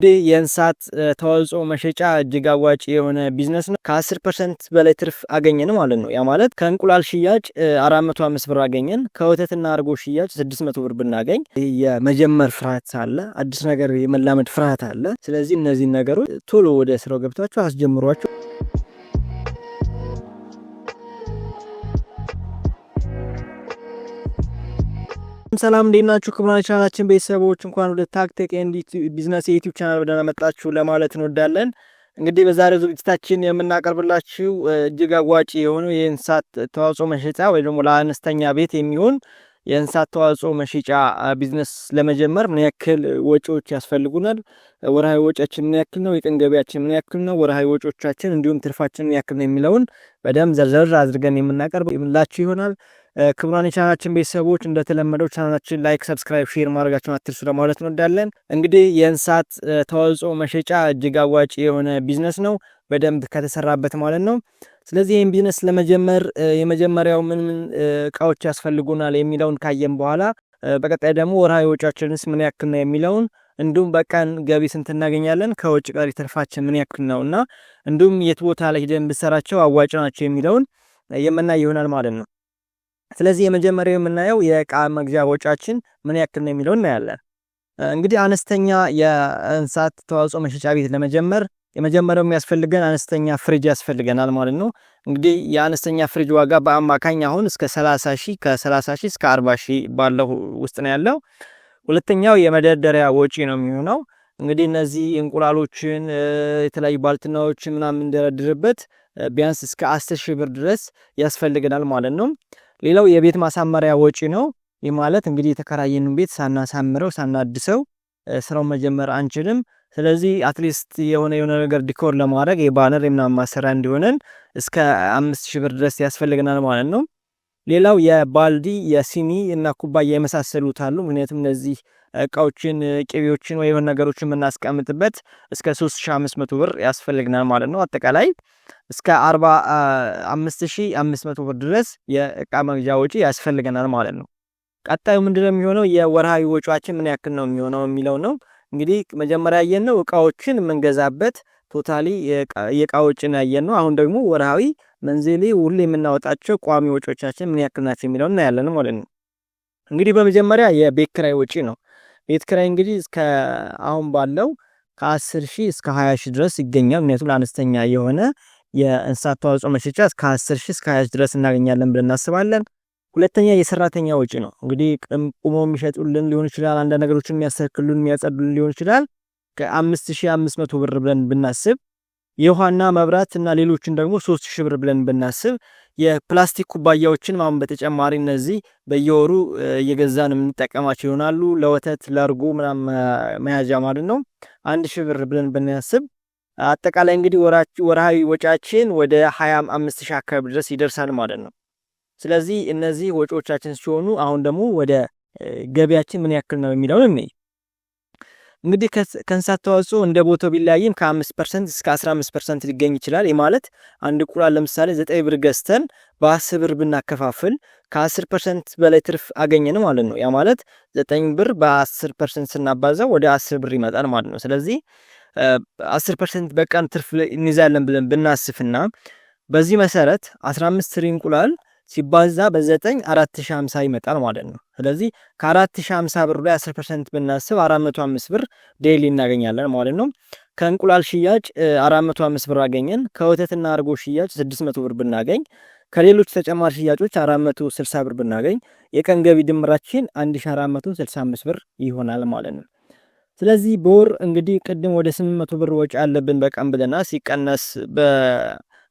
የእንስሳት ተዋጽኦ መሸጫ እጅግ አዋጪ የሆነ ቢዝነስ ነው። ከ10% በላይ ትርፍ አገኘን ማለት ነው። ያ ማለት ከእንቁላል ሽያጭ 405 ብር አገኘን፣ ከወተትና እርጎ ሽያጭ 600 ብር ብናገኝ የመጀመር ፍርሃት አለ፣ አዲስ ነገር የመላመድ ፍርሃት አለ። ስለዚህ እነዚህን ነገሮች ቶሎ ወደ ስራው ገብታችሁ አስጀምሯቸው። ሰላም እንዴት ናችሁ? ክቡራን ቻናላችን ቤተሰቦች እንኳን ወደ ታክቴክ ኤንድ ቢዝነስ የዩቲዩብ ቻናል ወደና መጣችሁ ለማለት እንወዳለን። እንግዲህ በዛሬው ዝግጅታችን የምናቀርብላችሁ እጅግ አዋጪ የሆነው የእንስሳት ተዋጽኦ መሸጫ ወይ ደግሞ ለአነስተኛ ቤት የሚሆን የእንስሳት ተዋጽኦ መሸጫ ቢዝነስ ለመጀመር ምን ያክል ወጪዎች ያስፈልጉናል፣ ወርሃዊ ወጪያችን ምን ያክል ነው፣ የቀን ገቢያችን ምን ያክል ነው፣ ወርሃዊ ወጪዎቻችን እንዲሁም ትርፋችን ምን ያክል ነው የሚለውን በደንብ ዘርዘር አድርገን የምናቀርብላችሁ ይሆናል። ክቡራን የቻናላችን ቤተሰቦች እንደተለመደው ቻናላችን ላይክ፣ ሰብስክራይብ፣ ሼር ማድረጋችሁን አትርሱ ለማለት እንወዳለን። እንግዲህ የእንስሳት ተዋጽኦ መሸጫ እጅግ አዋጪ የሆነ ቢዝነስ ነው በደንብ ከተሰራበት ማለት ነው። ስለዚህ ይህን ቢዝነስ ለመጀመር የመጀመሪያው ምን እቃዎች ያስፈልጉናል የሚለውን ካየን በኋላ በቀጣይ ደግሞ ወርሃዊ ወጪያችንስ ምን ያክል ነው የሚለውን እንዲሁም በቀን ገቢ ስንት እናገኛለን፣ ከወጪ ቀሪ ትርፋችን ምን ያክል ነውና እንዲሁም የት ቦታ ላይ ሄደን ብንሰራቸው አዋጭ ናቸው የሚለውን የምናይ ይሆናል ማለት ነው። ስለዚህ የመጀመሪያው የምናየው የእቃ መግዣ ወጪያችን ምን ያክል ነው የሚለውን እናያለን። እንግዲህ አነስተኛ የእንስሳት ተዋጽኦ መሸጫ ቤት ለመጀመር የመጀመሪያው የሚያስፈልገን አነስተኛ ፍሪጅ ያስፈልገናል ማለት ነው። እንግዲህ የአነስተኛ ፍሪጅ ዋጋ በአማካኝ አሁን እስከ 30,000 ከ30,000 እስከ 40,000 ባለው ውስጥ ነው ያለው። ሁለተኛው የመደርደሪያ ወጪ ነው የሚሆነው። እንግዲህ እነዚህ እንቁላሎችን የተለያዩ ባልትናዎችን ምናምን እንደረድርበት ቢያንስ እስከ 10,000 ብር ድረስ ያስፈልገናል ማለት ነው። ሌላው የቤት ማሳመሪያ ወጪ ነው። ይህ ማለት እንግዲህ የተከራየንን ቤት ሳናሳምረው ሳናድሰው ስራው መጀመር አንችልም። ስለዚህ አትሊስት የሆነ ነገር ዲኮር ለማድረግ የባነር የምናምን ማሰሪያ እንዲሆነን እስከ 5,000 ብር ድረስ ያስፈልገናል ማለት ነው። ሌላው የባልዲ የሲኒ እና ኩባያ የመሳሰሉት አሉ። ምክንያቱም እነዚህ እቃዎችን ቅቤዎችን ወይ ነገሮችን የምናስቀምጥበት እስከ 3500 ብር ያስፈልገናል ማለት ነው። አጠቃላይ እስከ 45,500 ብር ድረስ የእቃ መግዣ ወጪ ያስፈልገናል ማለት ነው። ቀጣዩ ምንድነው የሚሆነው? የወርሃዊ ወጪያችን ምን ያክል ነው የሚሆነው የሚለው ነው። እንግዲህ መጀመሪያ ያየነው እቃዎችን የምንገዛበት ቶታሊ የእቃ ወጪን ያየነው። አሁን ደግሞ ወርሃዊ መንዝሊ ሁሌ የምናወጣቸው ቋሚ ወጪዎቻችን ምን ያክል ናቸው የሚለውን እናያለን ማለት ነው። እንግዲህ በመጀመሪያ የቤት ኪራይ ወጪ ነው። ቤት ኪራይ እንግዲህ እስከ አሁን ባለው ከ10,000 እስከ 20,000 ድረስ ይገኛል። ምክንያቱም ለአነስተኛ የሆነ የእንስሳት ተዋጽኦ መሸጫ እስከ 10,000 እስከ 20,000 ድረስ እናገኛለን ብለን እናስባለን። ሁለተኛ የሰራተኛ ወጪ ነው። እንግዲህ ቁሞ የሚሸጡልን ሊሆን ይችላል፣ አንዳንድ ነገሮችን የሚያስተካክሉልን የሚያጸዱልን ሊሆን ይችላል። ከ5,500 ብር ብለን ብናስብ የውሃና መብራት እና ሌሎችን ደግሞ 3,000 ብር ብለን ብናስብ የፕላስቲክ ኩባያዎችን ማም በተጨማሪ እነዚህ በየወሩ እየገዛን የምንጠቀማቸው ይሆናሉ። ለወተት ለእርጎ ምናምን መያዣ ማለት ነው 1,000 ብር ብለን ብናስብ አጠቃላይ እንግዲህ ወርሃዊ ወጪያችን ወደ 25,000 አካባቢ ድረስ ይደርሳል ማለት ነው። ስለዚህ እነዚህ ወጪዎቻችን ሲሆኑ አሁን ደግሞ ወደ ገቢያችን ምን ያክል ነው የሚለውን እንይ። እንግዲህ ከእንስሳት ተዋጽኦ እንደ ቦታው ቢለያይም ከ5% እስከ 15% ሊገኝ ይችላል። ይህ ማለት አንድ እንቁላል ለምሳሌ 9 ብር ገዝተን በ10 ብር ብናከፋፍል ከ10% በላይ ትርፍ አገኘን ማለት ነው። ያ ማለት 9 ብር በ10% ስናባዛው ወደ 10 ብር ይመጣል ማለት ነው። ስለዚህ 10% በቀን ትርፍ እንይዛለን ብለን ብናስፍና በዚህ መሰረት 15 ትሪ እንቁላል ሲባዛ በ9 4,050 ይመጣል ማለት ነው። ስለዚህ ከ4,050 ብር ላይ 10% ብናስብ 405 ብር ዴይሊ እናገኛለን ማለት ነው። ከእንቁላል ሽያጭ 405 ብር አገኘን፣ ከወተትና እርጎ ሽያጭ 600 ብር ብናገኝ፣ ከሌሎች ተጨማሪ ሽያጮች 460 ብር ብናገኝ የቀን ገቢ ድምራችን 1,465 ብር ይሆናል ማለት ነው። ስለዚህ በወር እንግዲህ ቅድም ወደ 800 ብር ወጪ አለብን በቀን ብለና ሲቀነስ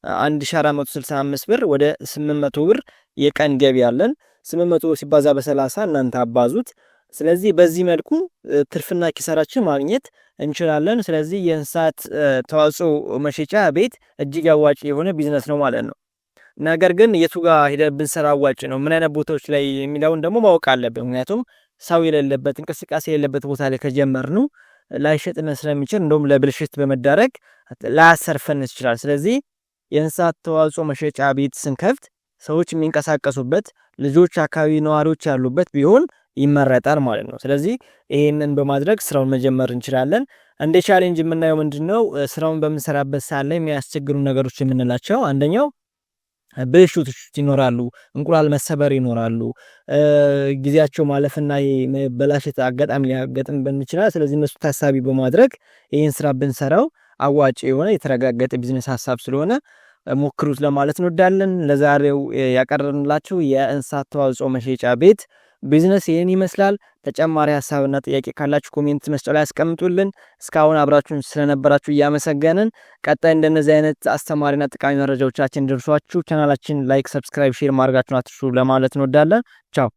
በ1,465 ብር ወደ 800 ብር የቀን ገቢ አለን። 800 ሲባዛ በ30 እናንተ አባዙት። ስለዚህ በዚህ መልኩ ትርፍና ኪሳራችን ማግኘት እንችላለን። ስለዚህ የእንስሳት ተዋጽኦ መሸጫ ቤት እጅግ አዋጭ የሆነ ቢዝነስ ነው ማለት ነው። ነገር ግን የቱ ጋር ሄደን ብንሰራ አዋጭ ነው፣ ምን አይነት ቦታዎች ላይ የሚለውን ደግሞ ማወቅ አለብን። ምክንያቱም ሰው የሌለበት እንቅስቃሴ የሌለበት ቦታ ላይ ከጀመርነው ላይሸጥልን ስለሚችል እንደውም ለብልሽት በመዳረግ ላያሰርፈን ይችላል። ስለዚህ የእንስሳት ተዋጽኦ መሸጫ ቤት ስንከፍት ሰዎች የሚንቀሳቀሱበት ልጆች አካባቢ ነዋሪዎች ያሉበት ቢሆን ይመረጣል ማለት ነው። ስለዚህ ይሄንን በማድረግ ስራውን መጀመር እንችላለን። እንደ ቻሌንጅ የምናየው ምንድነው ስራውን በምንሰራበት ሰዓት ላይ የሚያስቸግሩ ነገሮች የምንላቸው አንደኛው ብልሽቶች ይኖራሉ፣ እንቁላል መሰበር ይኖራሉ፣ ጊዜያቸው ማለፍና የመበላሸት አጋጣሚ ሊያጋጥምብን ይችላል። ስለዚህ እነሱ ታሳቢ በማድረግ ይህን ስራ ብንሰራው አዋጭ የሆነ የተረጋገጠ ቢዝነስ ሀሳብ ስለሆነ ሞክሩት ለማለት እንወዳለን። ለዛሬው ያቀረብንላችሁ የእንስሳት ተዋጽኦ መሸጫ ቤት ቢዝነስ ይህን ይመስላል። ተጨማሪ ሀሳብና ጥያቄ ካላችሁ ኮሜንት መስጫው ላይ አስቀምጡልን። እስካሁን አብራችሁን ስለነበራችሁ እያመሰገንን ቀጣይ እንደነዚህ አይነት አስተማሪና ጠቃሚ መረጃዎቻችን ደርሷችሁ ቻናላችን ላይክ፣ ሰብስክራይብ፣ ሼር ማድረጋችሁን አትርሱ ለማለት እንወዳለን። ቻው።